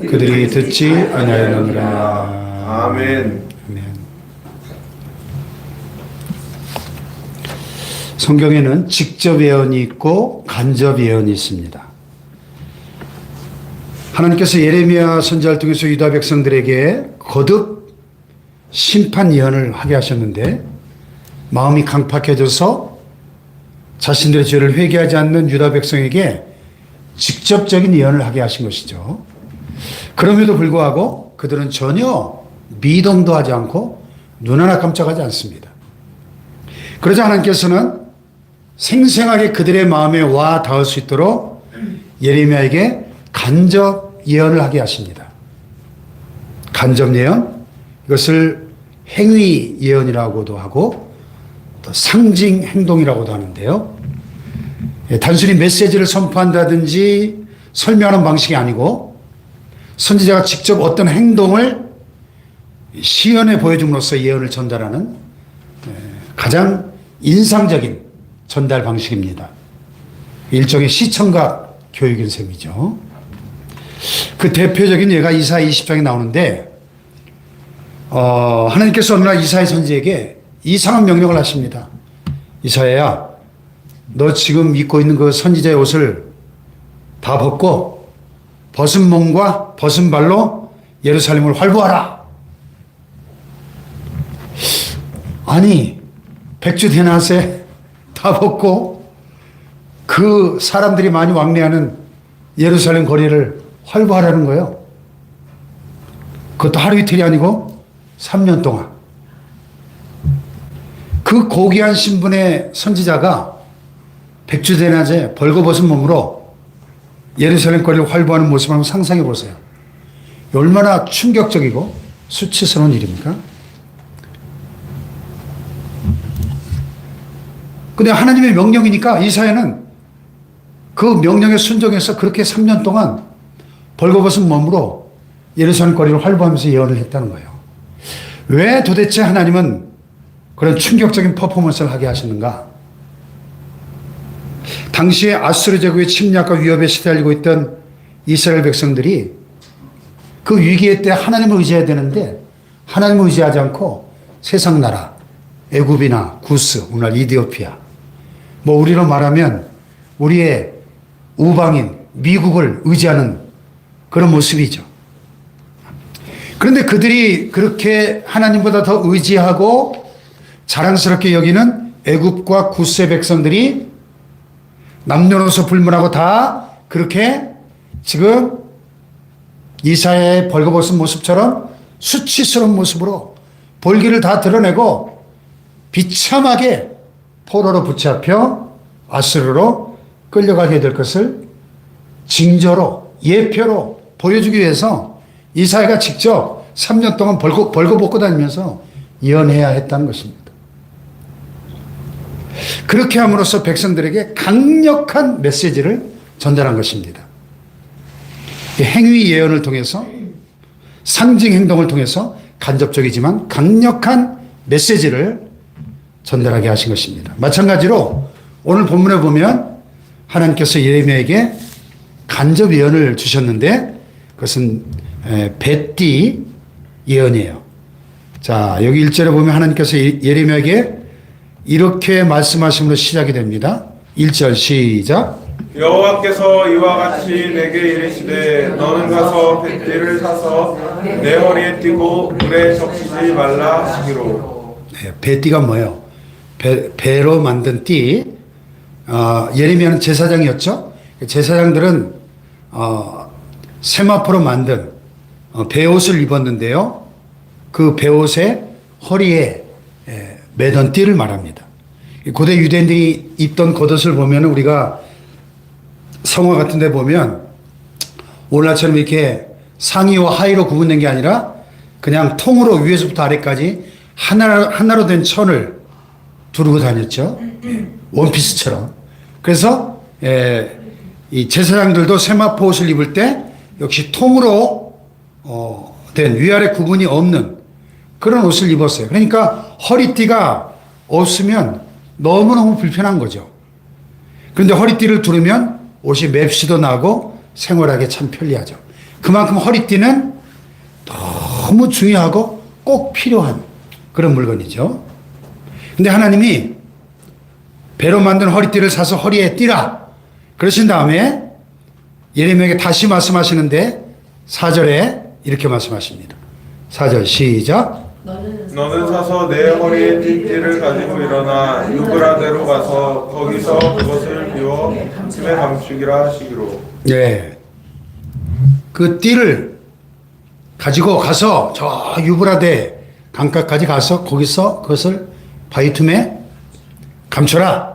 그들이 듣지 아니하였느니라. 아멘. 아멘. 성경에는 직접 예언이 있고 간접 예언이 있습니다. 하나님께서 예레미야 선지자를 통해서 유다 백성들에게 거듭 심판 예언을 하게 하셨는데 마음이 강팍해져서 자신들의 죄를 회개하지 않는 유다 백성에게 직접적인 예언을 하게 하신 것이죠. 그럼에도 불구하고 그들은 전혀 미동도 하지 않고 눈 하나 깜짝하지 않습니다. 그러자 하나님께서는 생생하게 그들의 마음에 와 닿을 수 있도록 예레미야에게 간접 예언을 하게 하십니다. 간접 예언, 이것을 행위 예언이라고도 하고 또 상징 행동이라고도 하는데요. 단순히 메시지를 선포한다든지 설명하는 방식이 아니고 선지자가 직접 어떤 행동을 시연해 보여줌으로써 예언을 전달하는 가장 인상적인 전달 방식입니다. 일종의 시청각 교육인 셈이죠. 그 대표적인 예가 이사야 20장에 나오는데 하나님께서 어느 날 이사야 선지에게 이상한 명령을 하십니다. 이사야야, 너 지금 입고 있는 그 선지자의 옷을 다 벗고 벗은 몸과 벗은 발로 예루살렘을 활보하라. 아니, 백주 대낮에 다 벗고 그 사람들이 많이 왕래하는 예루살렘 거리를 활보하라는 거예요. 그것도 하루 이틀이 아니고 3년 동안. 그 고귀한 신분의 선지자가 백주 대낮에 벌거벗은 몸으로 예루살렘 거리를 활보하는 모습을 한번 상상해 보세요. 얼마나 충격적이고 수치스러운 일입니까? 근데 하나님의 명령이니까 이사야는 그 명령에 순종해서 그렇게 3년 동안 벌거벗은 몸으로 예루살렘 거리를 활보하면서 예언을 했다는 거예요. 왜 도대체 하나님은 그런 충격적인 퍼포먼스를 하게 하셨는가? 당시에 아수르 제국의 침략과 위협에 시달리고 있던 이스라엘 백성들이 그 위기의 때 하나님을 의지해야 되는데 하나님을 의지하지 않고 세상 나라, 애굽이나 구스, 오늘 이디오피아, 뭐 우리로 말하면 우리의 우방인 미국을 의지하는 그런 모습이죠. 그런데 그들이 그렇게 하나님보다 더 의지하고 자랑스럽게 여기는 애굽과 구스의 백성들이 남녀노소 불문하고 다 그렇게 지금 이사야의 벌거벗은 모습처럼 수치스러운 모습으로 볼기를 다 드러내고 비참하게 포로로 붙잡혀 아수르로 끌려가게 될 것을 징조로 예표로 보여주기 위해서 이사야가 직접 3년 동안 벌거벗고 다니면서 예언해야 했다는 것입니다. 그렇게 함으로써 백성들에게 강력한 메시지를 전달한 것입니다. 행위 예언을 통해서 상징 행동을 통해서 간접적이지만 강력한 메시지를 전달하게 하신 것입니다. 마찬가지로 오늘 본문에 보면 하나님께서 예레미야에게 간접 예언을 주셨는데 그것은 벳디 예언이에요. 자, 여기 1절에 보면 하나님께서 예레미야에게 이렇게 말씀하심으로 시작이 됩니다. 1절 시작. 여호와께서 이와 같이 내게 이르시되 너는 가서 뱃띠를 사서 내 허리에 띠고 물에 적시지 말라 하시기로. 네, 뱃띠가 뭐예요? 배로 만든 띠. 예레미야는 제사장이었죠. 제사장들은 세마포로 만든 베옷을 입었는데요. 그 베옷의 허리에 매던 띠를 말합니다. 고대 유대인들이 입던 겉옷을 보면 우리가 성화 같은 데 보면 오늘날처럼 이렇게 상의와 하의로 구분된 게 아니라 그냥 통으로 위에서부터 아래까지 하나로 된 천을 두르고 다녔죠. 원피스처럼. 그래서 이 제사장들도 세마포 옷을 입을 때 역시 통으로 된 위아래 구분이 없는 그런 옷을 입었어요. 그러니까 허리띠가 없으면 너무너무 불편한 거죠. 그런데 허리띠를 두르면 옷이 맵시도 나고 생활하기 참 편리하죠. 그만큼 허리띠는 너무 중요하고 꼭 필요한 그런 물건이죠. 근데 하나님이 배로 만든 허리띠를 사서 허리에 띠라 그러신 다음에 예레미야에게 다시 말씀하시는데 4절에 이렇게 말씀하십니다. 4절 시작. 너는 사서 내 허리에 띠띠를 가지고 일어나 유브라데로 가서 거기서 그것을 비워 틈에 감추기라 하시기로. 네. 그 띠를 가지고 가서 저 유브라데 강가까지 가서 거기서 그것을 바위 틈에 감춰라.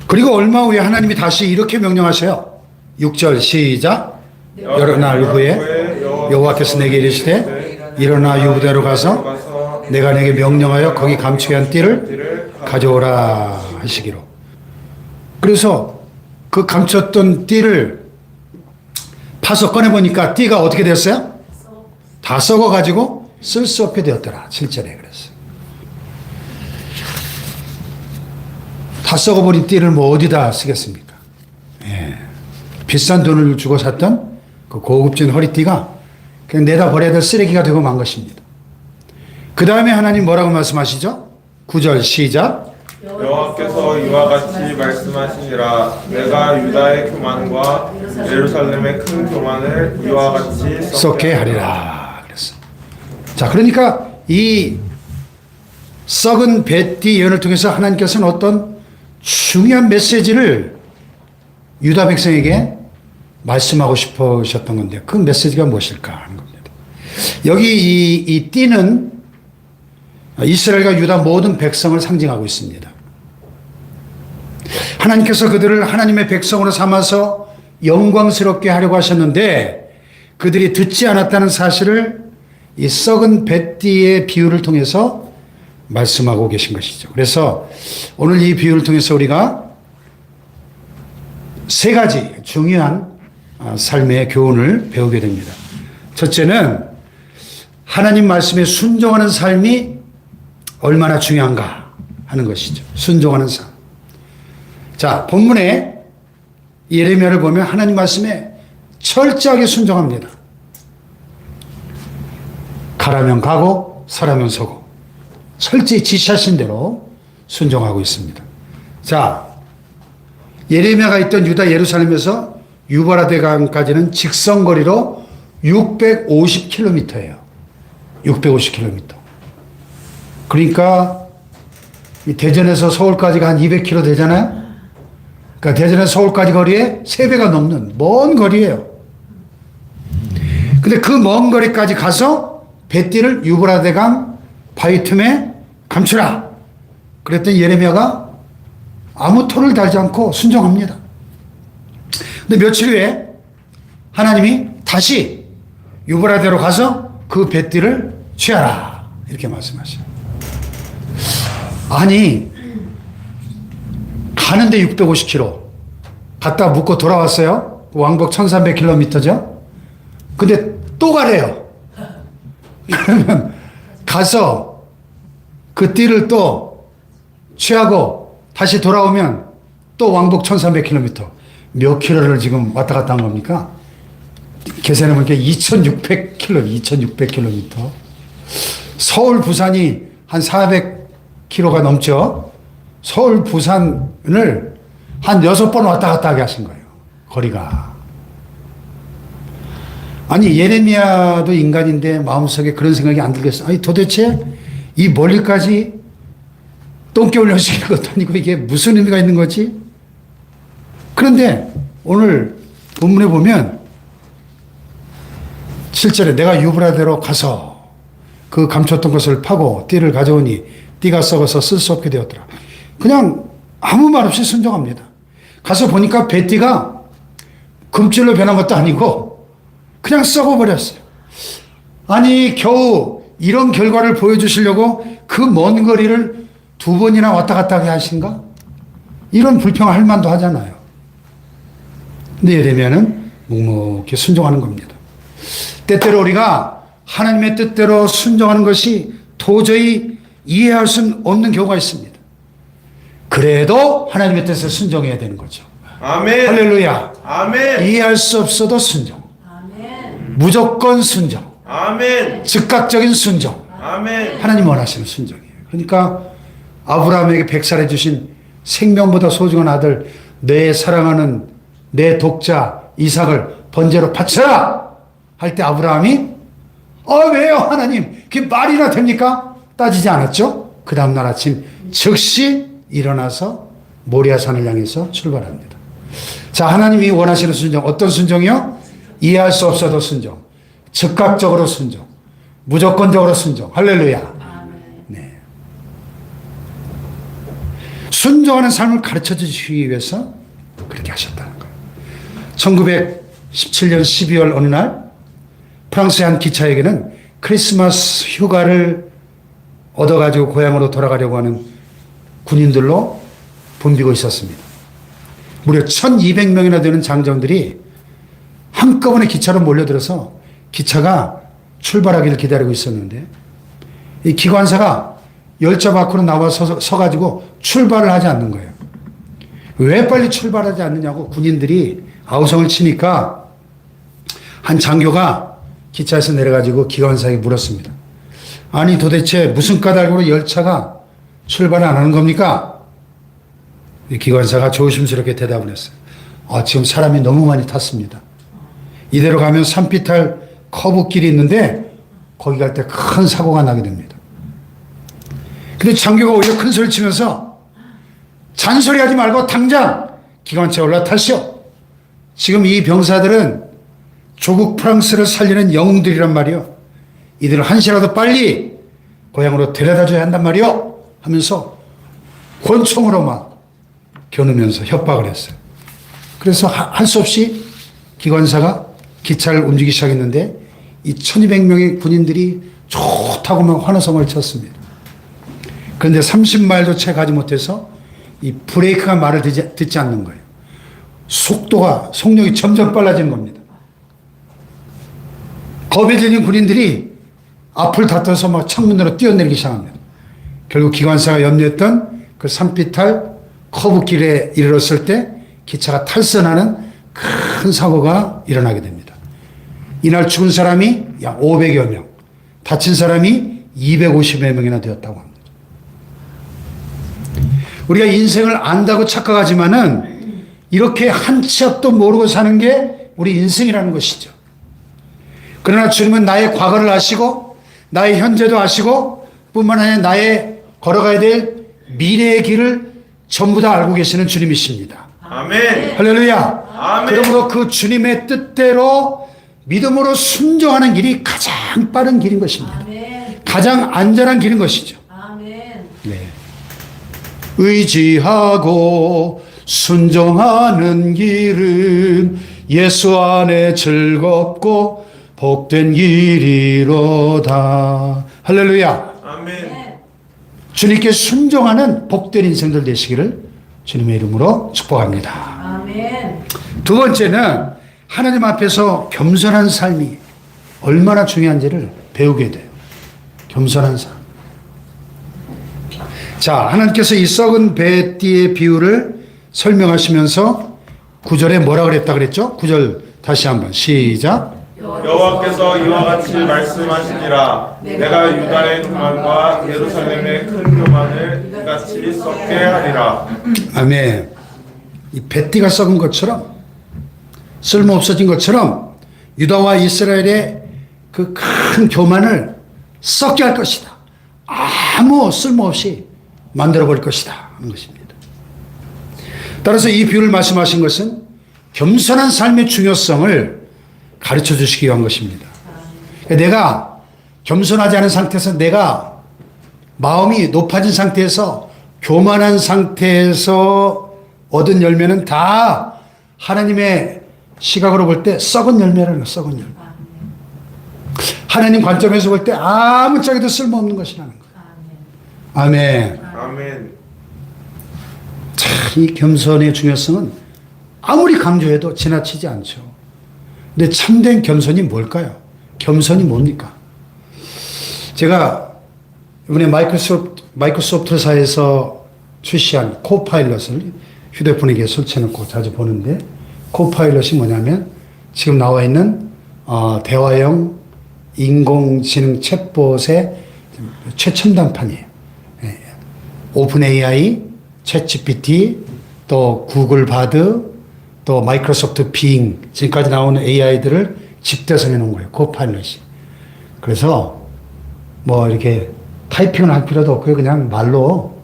그리고 얼마 후에 하나님이 다시 이렇게 명령하셔요. 6절 시작. 여러 날 후에 여호와께서 내게 이르시되 일어나 유브라데로 가서 내가 내게 명령하여 거기 감추게 한 띠를 가져오라 하시기로. 그래서 그 감췄던 띠를 파서 꺼내보니까 띠가 어떻게 됐어요? 다 썩어가지고 쓸 수 없게 되었더라. 7절에 그랬어요. 다 썩어버린 띠를 뭐 어디다 쓰겠습니까? 예. 비싼 돈을 주고 샀던 그 고급진 허리띠가 그냥 내다 버려야 될 쓰레기가 되고 만 것입니다. 그 다음에 하나님 뭐라고 말씀하시죠? 9절 시작. 여호와께서 이와 같이 말씀하시니라. 내가 유다의 교만과 예루살렘의 큰 교만을 이와 같이 썩게 하리라 그랬어. 자, 그러니까 이 썩은 뱃띠 예언을 통해서 하나님께서는 어떤 중요한 메시지를 유다 백성에게 말씀하고 싶으셨던 건데 그 메시지가 무엇일까 하는 겁니다. 여기 이 띠는 이스라엘과 유다 모든 백성을 상징하고 있습니다. 하나님께서 그들을 하나님의 백성으로 삼아서 영광스럽게 하려고 하셨는데 그들이 듣지 않았다는 사실을 이 썩은 뱃띠의 비유를 통해서 말씀하고 계신 것이죠. 그래서 오늘 이 비유를 통해서 우리가 세 가지 중요한 삶의 교훈을 배우게 됩니다. 첫째는 하나님 말씀에 순종하는 삶이 얼마나 중요한가 하는 것이죠. 순종하는 삶. 자, 본문에 예레미야를 보면 하나님 말씀에 철저하게 순종합니다. 가라면 가고 서라면 서고 철저히 지시하신 대로 순종하고 있습니다. 자, 예레미야가 있던 유다 예루살렘에서 유브라데 강까지는 직선거리로 650km예요. 650km. 그러니까 대전에서 서울까지가 한 200km 되잖아요. 그러니까 대전에서 서울까지 거리에 3배가 넘는 먼 거리예요. 근데 그 먼 거리까지 가서 뱃띠를 유브라데 강 바위 틈에 감추라. 그랬더니 예레미야가 아무 토를 달지 않고 순종합니다. 근데 며칠 후에 하나님이 다시 유브라데로 가서 그 뱃띠를 취하라. 이렇게 말씀하셔요. 아니, 가는데 650km. 갔다 묵고 돌아왔어요. 왕복 1300km죠. 근데 또 가래요. 그러면 가서 그 띠를 또 취하고 다시 돌아오면 또 왕복 1300km. 몇 킬로를 지금 왔다 갔다 한 겁니까? 계산해 보니까 2600km. 서울, 부산이 한 400km가 넘죠. 서울, 부산을 한 6번 왔다 갔다 하게 하신 거예요. 거리가. 아니, 예레미야도 인간인데 마음속에 그런 생각이 안 들겠어. 아니, 도대체 이 멀리까지 똥개 올려시키는 것도 아니고 이게 무슨 의미가 있는 거지? 그런데 오늘 본문에 보면 7절에 내가 유브라데로 가서 그 감췄던 것을 파고 띠를 가져오니 띠가 썩어서 쓸 수 없게 되었더라. 그냥 아무 말 없이 순종합니다. 가서 보니까 뱃띠가 금줄로 변한 것도 아니고 그냥 썩어버렸어요. 아니, 겨우 이런 결과를 보여주시려고 그 먼 거리를 2번이나 왔다 갔다 하게 하신가? 이런 불평할 만도 하잖아요. 근데 예레미야는 묵묵히 순종하는 겁니다. 때때로 우리가 하나님의 뜻대로 순종하는 것이 도저히 이해할 수 없는 경우가 있습니다. 그래도 하나님의 뜻에 순종해야 되는 거죠. 아멘. 할렐루야. 아멘. 이해할 수 없어도 순종. 무조건 순종, 아멘. 즉각적인 순종, 아멘. 하나님 원하시는 순종이에요. 그러니까 아브라함에게 백살해 주신 생명보다 소중한 아들, 내 사랑하는 내 독자 이삭을 번제로 바쳐라 할 때 아브라함이 왜요 하나님, 그게 말이나 됩니까? 따지지 않았죠. 그 다음날 아침 즉시 일어나서 모리아산을 향해서 출발합니다. 자, 하나님이 원하시는 순종, 어떤 순종이요? 이해할 수 없어도 순종, 즉각적으로 순종, 무조건적으로 순종. 할렐루야. 네. 순종하는 삶을 가르쳐 주시기 위해서 그렇게 하셨다는 거예요. 1917년 12월 어느 날 프랑스의 한 기차에게는 크리스마스 휴가를 얻어가지고 고향으로 돌아가려고 하는 군인들로 붐비고 있었습니다. 무려 1200명이나 되는 장정들이 한꺼번에 기차로 몰려들어서 기차가 출발하기를 기다리고 있었는데 이 기관사가 열차 밖으로 나와 서가지고 출발을 하지 않는 거예요. 왜 빨리 출발하지 않느냐고 군인들이 아우성을 치니까 한 장교가 기차에서 내려가지고 기관사에게 물었습니다. 아니 도대체 무슨 까닭으로 열차가 출발을 안 하는 겁니까? 이 기관사가 조심스럽게 대답을 했어요. 지금 사람이 너무 많이 탔습니다. 이대로 가면 산비탈 커브길이 있는데 거기 갈 때 큰 사고가 나게 됩니다. 근데 장교가 오히려 큰 소리 치면서 잔소리하지 말고 당장 기관차에 올라타시오. 지금 이 병사들은 조국 프랑스를 살리는 영웅들이란 말이요. 이들을 한시라도 빨리 고향으로 데려다줘야 한단 말이요. 하면서 권총으로 막 겨누면서 협박을 했어요. 그래서 할 수 없이 기관사가 기차를 움직이기 시작했는데 이 1200명의 군인들이 좋다고 막 환호성을 쳤습니다. 그런데 30마일도 채 가지 못해서 이 브레이크가 말을 듣지 않는 거예요. 속력이 점점 빨라지는 겁니다. 겁에 질린 군인들이 앞을 닫아서 막 창문으로 뛰어내리기 시작합니다. 결국 기관사가 염려했던 그 산비탈 커브길에 이르렀을 때 기차가 탈선하는 큰 사고가 일어나게 됩니다. 이날 죽은 사람이 약 500여 명, 다친 사람이 250여 명이나 되었다고 합니다. 우리가 인생을 안다고 착각하지만은 이렇게 한 치 앞도 모르고 사는 게 우리 인생이라는 것이죠. 그러나 주님은 나의 과거를 아시고 나의 현재도 아시고 뿐만 아니라 나의 걸어가야 될 미래의 길을 전부 다 알고 계시는 주님이십니다. 아멘. 할렐루야. 아멘. 그러므로 그 주님의 뜻대로 믿음으로 순종하는 길이 가장 빠른 길인 것입니다. 아멘. 가장 안전한 길인 것이죠. 아멘. 네. 의지하고 순종하는 길은 예수 안에 즐겁고 복된 길이로다. 할렐루야. 아멘. 주님께 순종하는 복된 인생들 되시기를 주님의 이름으로 축복합니다. 아멘. 두 번째는 하나님 앞에서 겸손한 삶이 얼마나 중요한지를 배우게 돼요. 겸손한 삶. 자, 하나님께서 이 썩은 배띠의 비유를 설명하시면서 9절에 뭐라 그랬다 그랬죠? 9절 다시 한번 시작. 여호와께서 이와 같이 말씀하시니라. 내가 유다의 교만과 예루살렘의 큰 교만을 이같이 썩게 하리라. 아멘. 이 배띠가 썩은 것처럼 쓸모 없어진 것처럼 유다와 이스라엘의 그 큰 교만을 썩게 할 것이다. 아무 쓸모없이 만들어 버릴 것이다 하는 것입니다. 따라서 이 비유를 말씀하신 것은 겸손한 삶의 중요성을 가르쳐 주시기 위한 것입니다. 내가 겸손하지 않은 상태에서 내가 마음이 높아진 상태에서 교만한 상태에서 얻은 열매는 다 하나님의 시각으로 볼 때 썩은 열매라는 거예요. 썩은 열매. 하나님 관점에서 볼 때 아무짝에도 쓸모없는 것이라는 거예요. 아멘. 아멘. 참, 이 겸손의 중요성은 아무리 강조해도 지나치지 않죠. 근데 참된 겸손이 뭘까요? 겸손이 뭡니까? 제가 이번에 마이크로소프트사에서 출시한 코파일럿을 휴대폰에 설치해놓고 자주 보는데, 코파일럿이 뭐냐면 지금 나와 있는 대화형 인공지능 챗봇의 최첨단판이에요. 예. 오픈 AI, 챗 GPT, 또 구글 바드, 또 마이크로소프트 빙, 지금까지 나오는 AI들을 집대성해 놓은 거예요. 코파일럿이. 그래서 뭐 이렇게 타이핑을 할 필요도 없고요. 그냥 말로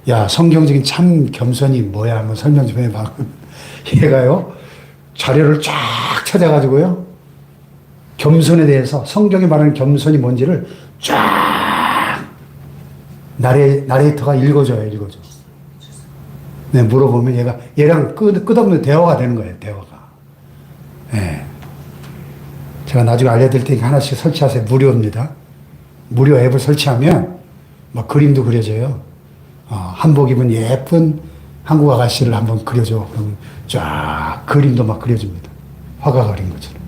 야, 성경적인 참 겸손이 뭐야? 한번 설명 좀 해봐. 얘가요, 자료를 쫙 찾아가지고요, 겸손에 대해서, 성경이 말하는 겸손이 뭔지를 쫙 나레이터가 읽어줘요. 네, 물어보면 얘랑 끝없는 대화가 되는 거예요. 대화가. 네. 제가 나중에 알려드릴 테니까 하나씩 설치하세요. 무료입니다. 무료 앱을 설치하면 막 그림도 그려져요. 한복 입은 예쁜 한국 아가씨를 한번 그려줘. 그러면 쫙 그림도 막 그려줍니다. 화가 그린 것처럼.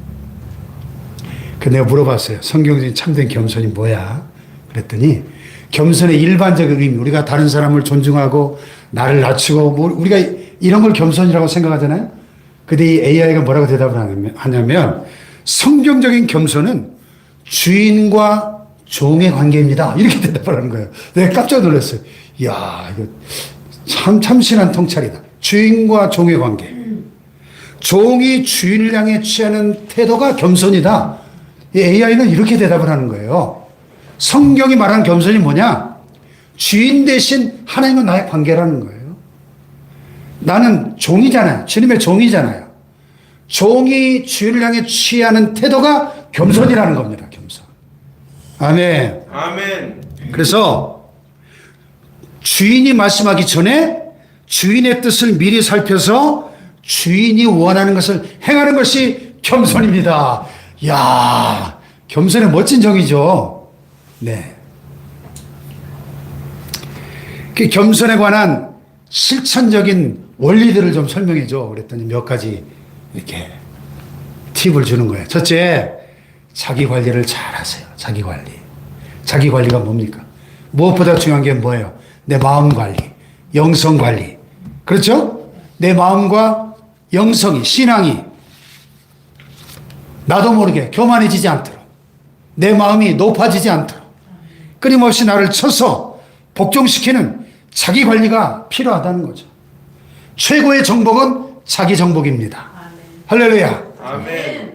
그 내가 물어봤어요. 성경적인 참된 겸손이 뭐야? 그랬더니 겸손의 일반적인 의미, 우리가 다른 사람을 존중하고 나를 낮추고 뭐 우리가 이런 걸 겸손이라고 생각하잖아요. 근데 이 AI가 뭐라고 대답을 하냐면 성경적인 겸손은 주인과 종의 관계입니다. 이렇게 대답을 하는 거예요. 내가 깜짝 놀랐어요. 이야, 이거 참 참신한 통찰이다. 주인과 종의 관계. 종이 주인을 향해 취하는 태도가 겸손이다. 이 AI는 이렇게 대답을 하는 거예요. 성경이 말하는 겸손이 뭐냐? 주인 대신 하나님과 나의 관계라는 거예요. 나는 종이잖아요. 주님의 종이잖아요. 종이 주인을 향해 취하는 태도가 겸손이라는 겁니다. 겸손. 아멘. 아멘. 그래서 주인이 말씀하기 전에 주인의 뜻을 미리 살펴서 주인이 원하는 것을 행하는 것이 겸손입니다. 이야, 겸손의 멋진 정의죠. 네. 그 겸손에 관한 실천적인 원리들을 좀 설명해 줘. 그랬더니 몇 가지 이렇게 팁을 주는 거예요. 첫째, 자기 관리를 잘 하세요. 자기 관리. 자기 관리가 뭡니까? 무엇보다 중요한 게 뭐예요? 내 마음 관리, 영성 관리. 그렇죠? 내 마음과 영성이, 신앙이 나도 모르게 교만해지지 않도록, 내 마음이 높아지지 않도록 끊임없이 나를 쳐서 복종시키는 자기 관리가 필요하다는 거죠. 최고의 정복은 자기 정복입니다. 할렐루야. 아멘.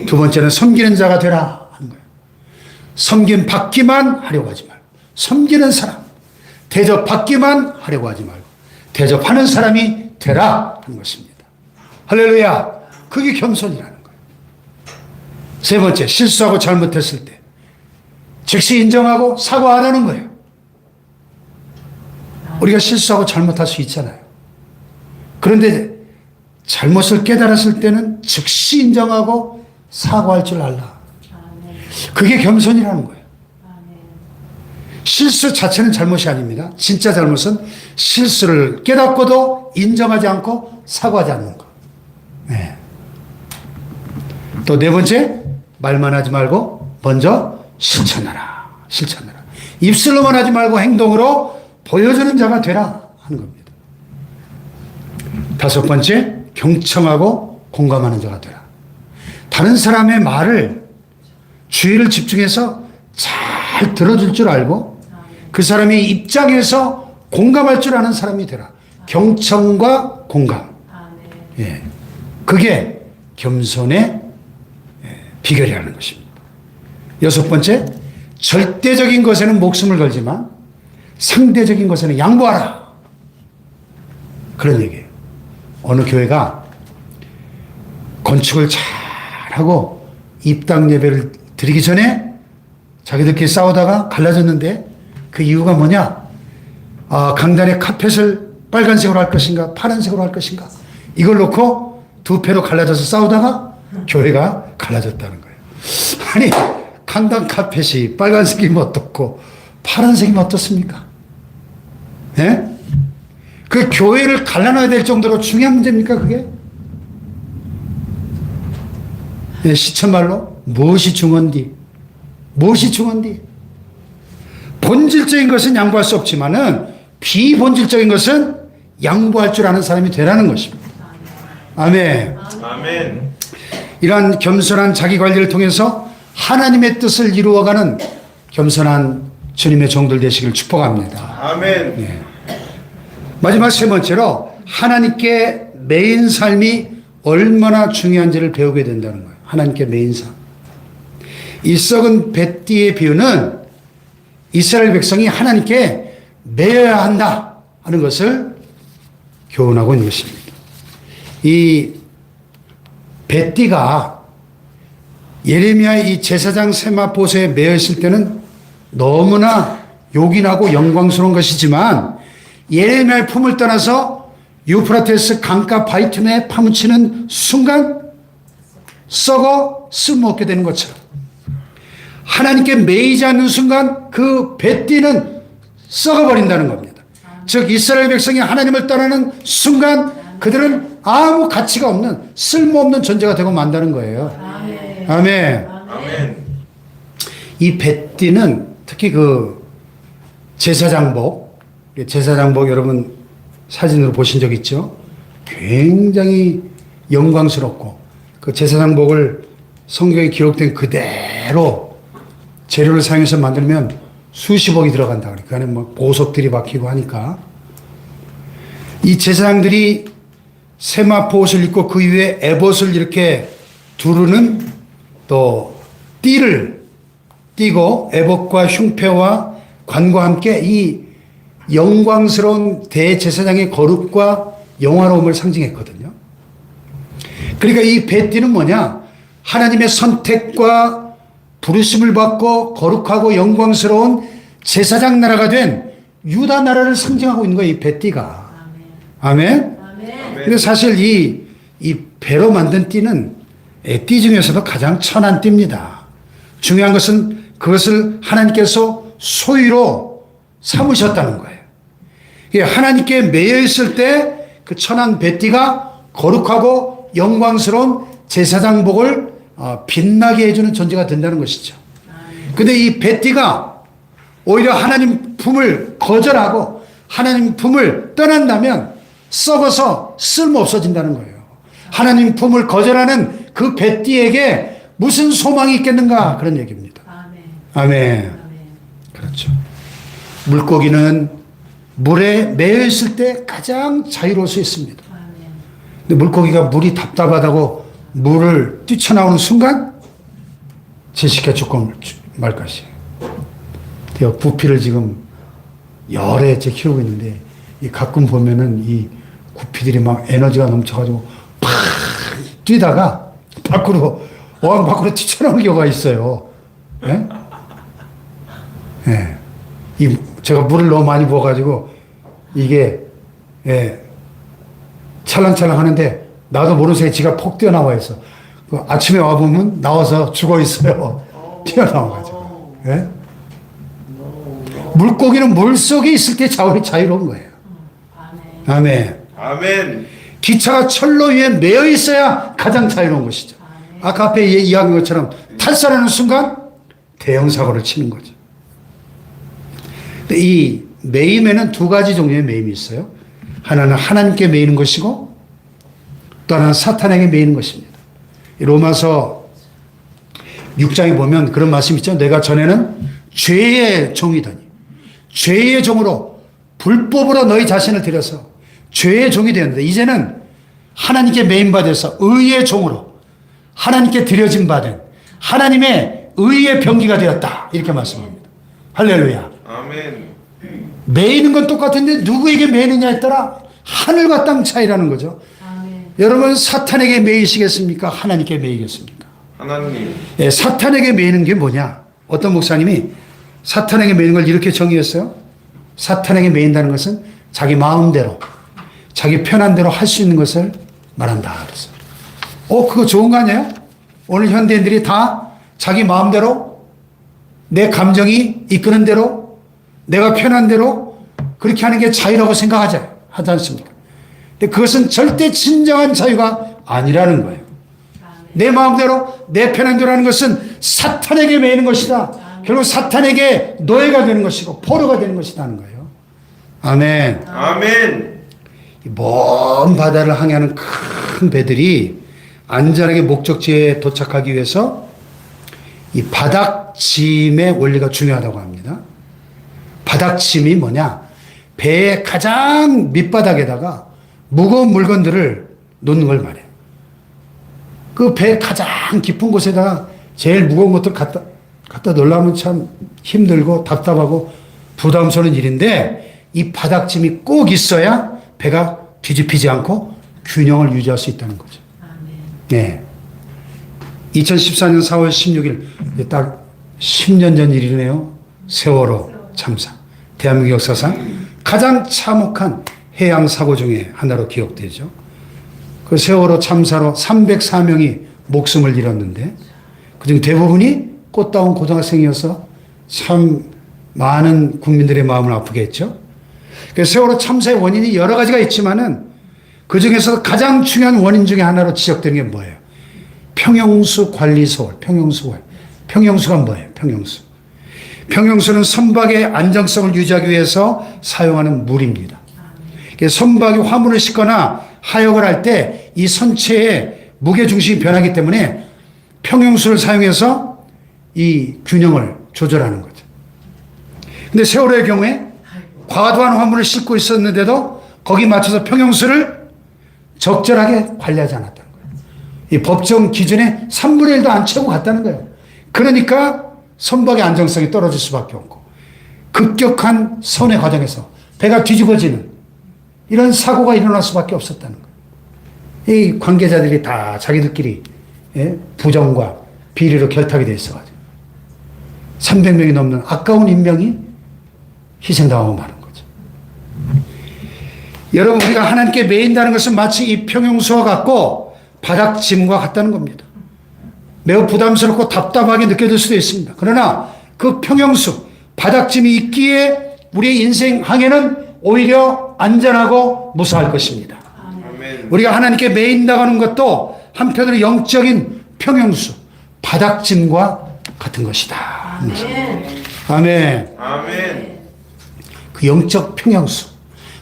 두 번째는 섬기는 자가 되라 하는 거예요. 섬김 받기만 하려고 하지 말고, 섬기는 사람, 대접받기만 하려고 하지 말고 대접하는 사람이 되라 하는 것입니다. 할렐루야. 그게 겸손이라는 거예요. 세 번째, 실수하고 잘못했을 때 즉시 인정하고 사과 안 하는 거예요. 우리가 실수하고 잘못할 수 있잖아요. 그런데 잘못을 깨달았을 때는 즉시 인정하고 사과할 줄 알라. 그게 겸손이라는 거예요. 실수 자체는 잘못이 아닙니다. 진짜 잘못은 실수를 깨닫고도 인정하지 않고 사과하지 않는 것. 네. 또 네 번째, 말만 하지 말고 먼저 실천하라. 실천하라. 입술로만 하지 말고 행동으로 보여주는 자가 되라 하는 겁니다. 다섯 번째, 경청하고 공감하는 자가 되라. 다른 사람의 말을, 주의를 집중해서 잘 들어줄 줄 알고 그 사람의 입장에서 공감할 줄 아는 사람이 되라. 경청과 공감. 예. 그게 겸손의 비결이라는 것입니다. 여섯 번째, 절대적인 것에는 목숨을 걸지만 상대적인 것에는 양보하라. 그런 얘기예요. 어느 교회가 건축을 잘하고 입당 예배를 드리기 전에 자기들끼리 싸우다가 갈라졌는데 그 이유가 뭐냐? 강단의 카펫을 빨간색으로 할 것인가 파란색으로 할 것인가 이걸 놓고 두 패로 갈라져서 싸우다가 교회가 갈라졌다는 거예요. 아니, 강단 카펫이 빨간색이면 어떻고 파란색이면 어떻습니까? 예? 그 교회를 갈라놔야 될 정도로 중요한 문제입니까, 그게? 예, 시천말로 무엇이 중헌디? 무엇이 중헌디? 본질적인 것은 양보할 수 없지만은 비본질적인 것은 양보할 줄 아는 사람이 되라는 것입니다. 아멘. 아멘. 이러한 겸손한 자기 관리를 통해서 하나님의 뜻을 이루어가는 겸손한 주님의 종들 되시길 축복합니다. 아멘. 마지막 세 번째로 하나님께 매인 삶이 얼마나 중요한지를 배우게 된다는 거예요. 하나님께 매인 삶. 이 썩은 뱃띠의 비유는 이스라엘 백성이 하나님께 매여야 한다 하는 것을 교훈하고 있는 것입니다. 이 뱃띠가 예레미야 이 제사장 세마포스에 매여 있을 때는 너무나 요긴하고 영광스러운 것이지만 예레미야의 품을 떠나서 유프라테스 강가 바이툼에 파묻히는 순간 썩어 쓸모없게 되는 것처럼 하나님께 매이지 않는 순간 그 뱃띠는 썩어버린다는 겁니다. 즉 이스라엘 백성이 하나님을 떠나는 순간 그들은 아무 가치가 없는 쓸모없는 존재가 되고 만다는 거예요. 아멘. 아멘. 아멘. 이 뱃띠는 특히 그 제사장복 여러분 사진으로 보신 적 있죠? 굉장히 영광스럽고 그 제사장복을 성경에 기록된 그대로 재료를 사용해서 만들면 수십억이 들어간다 그래. 그 안에 뭐 보석들이 박히고 하니까 이 제사장들이 세마포옷을 입고 그 위에 에봇을 이렇게 두르는 또 띠를 띠고 에봇과 흉패와 관과 함께 이 영광스러운 대제사장의 거룩과 영화로움을 상징했거든요. 그러니까 이 뱃띠는 뭐냐? 하나님의 선택과 부르심을 받고 거룩하고 영광스러운 제사장 나라가 된 유다 나라를 상징하고 있는 거예요. 이 뱃띠가. 아멘. 아멘. 근데 사실 이 배로 만든 띠는 띠 중에서도 가장 천한 띠입니다. 중요한 것은 그것을 하나님께서 소유로 삼으셨다는 거예요. 하나님께 매여 있을 때 그 천한 뱃띠가 거룩하고 영광스러운 제사장복을 빛나게 해주는 존재가 된다는 것이죠. 근데 이 뱃띠가 오히려 하나님 품을 거절하고 하나님 품을 떠난다면 썩어서 쓸모없어진다는 거예요. 하나님 품을 거절하는 그 뱃띠에게 무슨 소망이 있겠는가 그런 얘기입니다. 아멘. 아멘. 아멘. 그렇죠. 물고기는 물에 매여 있을 때 가장 자유로울 수 있습니다. 아멘. 근데 물고기가 물이 답답하다고 물을 뛰쳐나오는 순간 제시켜 죽고 말 것이에요. 제가 구피를 지금 열애째 키우고 있는데 이 가끔 보면은 이 구피들이 막 에너지가 넘쳐가지고 팍 뛰다가 밖으로 어항 밖으로 뛰쳐나오는 경우가 있어요. 예? 예. 제가 물을 너무 많이 부어가지고 이게 찰랑찰랑 하는데 나도 모르는 사이에 지가 폭 뛰어나와 있어. 그 아침에 와보면 나와서 죽어 있어요. 튀어나와가지고. 예? 물고기는 물 속에 있을 때 자유로운 거예요. 아멘. 아멘. 기차가 철로 위에 매여 있어야 가장 자유로운 것이죠. 아까 앞에 이야기한 것처럼 탈선하는 순간 대형 사고를 치는 거죠. 이 매임에는 두 가지 종류의 매임이 있어요. 하나는 하나님께 매이는 것이고 또 하나는 사탄에게 매이는 것입니다. 로마서 6장에 보면 그런 말씀이 있죠. 내가 전에는 죄의 종이더니 죄의 종으로 불법으로 너희 자신을 들여서 죄의 종이 되었는데 이제는 하나님께 매임받아서 의의 종으로 하나님께 드려진 바된 하나님의 의의 병기가 되었다. 이렇게 말씀합니다. 할렐루야. 아멘. 매이는 건 똑같은데 누구에게 매이느냐에 따라 하늘과 땅 차이라는 거죠. 아멘. 여러분 사탄에게 매이시겠습니까? 하나님께 매이겠습니까? 하나님. 사탄에게 매이는 게 뭐냐? 어떤 목사님이 사탄에게 매이는 걸 이렇게 정의했어요. 사탄에게 매인다는 것은 자기 마음대로 자기 편한 대로 할 수 있는 것을 말한다. 그래서 그거 좋은 거 아니에요? 오늘 현대인들이 다 자기 마음대로 내 감정이 이끄는 대로 내가 편한 대로 그렇게 하는 게 자유라고 하지 않습니까? 근데 그것은 절대 진정한 자유가 아니라는 거예요. 내 마음대로 내 편한 대로 하는 것은 사탄에게 매이는 것이다. 결국 사탄에게 노예가 되는 것이고 포로가 되는 것이다 하는 거예요. 아멘. 아멘. 먼 바다를 항해하는 큰 배들이 안전하게 목적지에 도착하기 위해서 이 바닥짐의 원리가 중요하다고 합니다. 바닥짐이 뭐냐? 배의 가장 밑바닥에다가 무거운 물건들을 놓는 걸 말해요. 그 배 가장 깊은 곳에다가 제일 무거운 것들 갖다 넣으려면 참 힘들고 답답하고 부담스러운 일인데 이 바닥짐이 꼭 있어야 배가 뒤집히지 않고 균형을 유지할 수 있다는 거죠. 네. 2014년 4월 16일, 딱 10년 전 일이네요. 세월호 참사. 대한민국 역사상 가장 참혹한 해양 사고 중에 하나로 기억되죠. 그 세월호 참사로 304명이 목숨을 잃었는데, 그중 대부분이 꽃다운 고등학생이어서 참 많은 국민들의 마음을 아프게 했죠. 그 세월호 참사의 원인이 여러 가지가 있지만은 그 중에서 가장 중요한 원인 중에 하나로 지적되는 게 뭐예요? 평형수 관리 소홀, 평형수가 뭐예요? 평형수는 선박의 안정성을 유지하기 위해서 사용하는 물입니다. 선박이 화물을 싣거나 하역을 할 때 이 선체의 무게중심이 변하기 때문에 평형수를 사용해서 이 균형을 조절하는 거죠. 근데 세월호의 경우에 과도한 화물을 싣고 있었는데도 거기 맞춰서 평형수를 적절하게 관리하지 않았다는 거예요. 이 법정 기준에 3분의 1도 안 채우고 갔다는 거예요. 그러니까 선박의 안정성이 떨어질 수밖에 없고 급격한 선회 과정에서 배가 뒤집어지는 이런 사고가 일어날 수밖에 없었다는 거예요. 이 관계자들이 다 자기들끼리 부정과 비리로 결탁이 돼 있어가지고 300명이 넘는 아까운 인명이 희생당하고 마는 거죠. 여러분, 우리가 하나님께 매인다는 것은 마치 이 평형수와 같고 바닥짐과 같다는 겁니다. 매우 부담스럽고 답답하게 느껴질 수도 있습니다. 그러나 그 평형수, 바닥짐이 있기에 우리의 인생 항해는 오히려 안전하고 무사할 것입니다. 아멘. 우리가 하나님께 매인당하는 것도 한편으로 영적인 평형수, 바닥짐과 같은 것이다. 아멘. 아멘. 그 영적 평형수,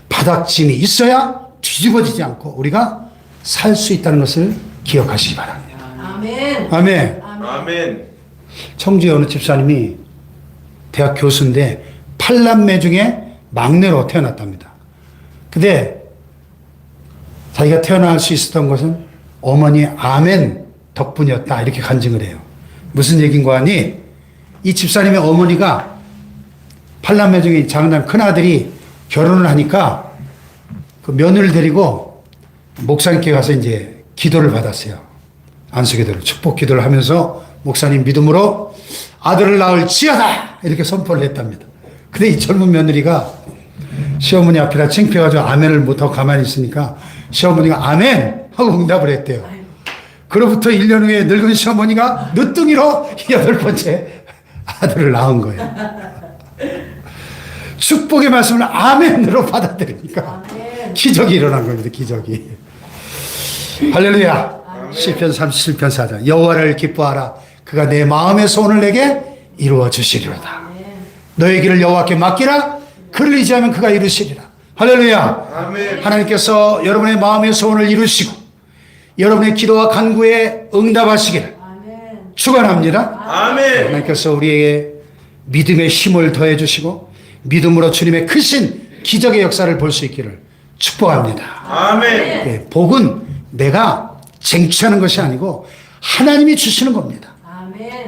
바닥짐이 있어야 뒤집어지지 않고 우리가 살 수 있다는 것을 기억하시기 바랍니다. 아멘. 아멘. 아멘. 청주의 어느 집사님이 대학 교수인데 8남매 중에 막내로 태어났답니다. 근데 자기가 태어날 수 있었던 것은 어머니 아멘 덕분이었다, 이렇게 간증을 해요. 무슨 얘기인가 하니 이 집사님의 어머니가 8남매 중에 장남 큰아들이 결혼을 하니까 그 며느리를 데리고 목사님께 가서 이제 기도를 받았어요. 안수기도를, 축복 기도를 하면서 목사님 믿음으로 아들을 낳을 지어다, 이렇게 선포를 했답니다. 근데 이 젊은 며느리가 시어머니 앞이라 창피해가지고 아멘을 못하고 가만히 있으니까 시어머니가 아멘 하고 응답을 했대요. 그로부터 1년 후에 늙은 시어머니가 늦둥이로 8번째 아들을 낳은 거예요. 축복의 말씀을 아멘으로 받아들이니까 기적이 일어난 겁니다. 기적이. 할렐루야. 시편 37편 4절. 여호와를 기뻐하라. 그가 내 마음의 소원을 내게 이루어 주시리로다. 너의 길을 여호와께 맡기라. 그를 의지하면 그가 이루시리라. 할렐루야. 아멘. 하나님께서 여러분의 마음의 소원을 이루시고 여러분의 기도와 간구에 응답하시기를 축원합니다. 아멘. 하나님께서 우리에게 믿음의 힘을 더해 주시고 믿음으로 주님의 크신 기적의 역사를 볼 수 있기를 축복합니다. 아멘. 예, 복은 내가 쟁취하는 것이 아니고 하나님이 주시는 겁니다.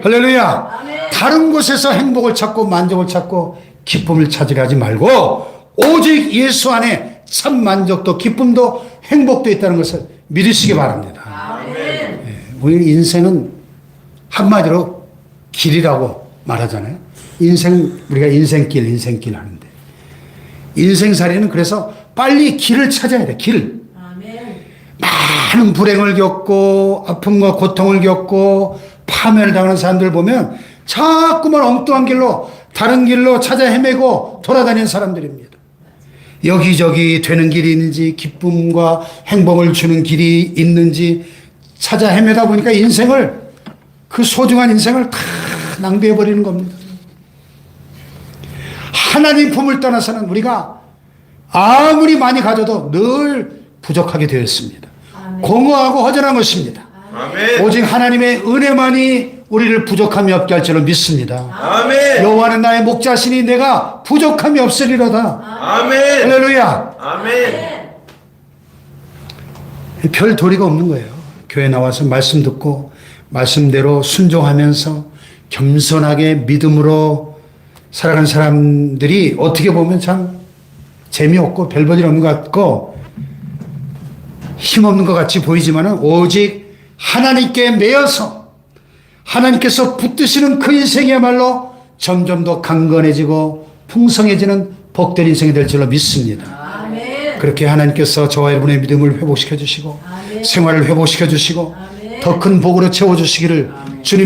할렐루야. 다른 곳에서 행복을 찾고 만족을 찾고 기쁨을 찾으려 하지 말고 오직 예수 안에 참 만족도 기쁨도 행복도 있다는 것을 믿으시기 바랍니다. 예, 우리 인생은 한마디로 길이라고 말하잖아요. 우리가 인생길 하는데 인생살이는 그래서 빨리 길을 찾아야 돼. 길. 많은 불행을 겪고 아픔과 고통을 겪고 파멸을 당하는 사람들 보면 자꾸만 엉뚱한 길로 다른 길로 찾아 헤매고 돌아다니는 사람들입니다. 여기저기 되는 길이 있는지 기쁨과 행복을 주는 길이 있는지 찾아 헤매다 보니까 그 소중한 인생을 다 낭비해버리는 겁니다. 하나님 품을 떠나서는 우리가 아무리 많이 가져도 늘 부족하게 되어 있습니다. 공허하고 허전한 것입니다. 아멘. 오직 하나님의 은혜만이 우리를 부족함이 없게 할 줄로 믿습니다. 아멘. 여호와는 나의 목자시니 내가 부족함이 없으리로다. 아멘. 할렐루야. 아멘. 별 도리가 없는 거예요. 교회 나와서 말씀 듣고 말씀대로 순종하면서 겸손하게 믿음으로 살아가는 사람들이 어떻게 보면 참 재미없고 별 볼일 없는 것 같고 힘없는 것 같이 보이지만 오직 하나님께 매여서 하나님께서 붙드시는 그 인생이야말로 점점 더 강건해지고 풍성해지는 복된 인생이 될 줄로 믿습니다. 아멘. 그렇게 하나님께서 저와 여러분의 믿음을 회복시켜 주시고 아멘. 생활을 회복시켜 주시고 아멘. 더 큰 복으로 채워 주시기를 주님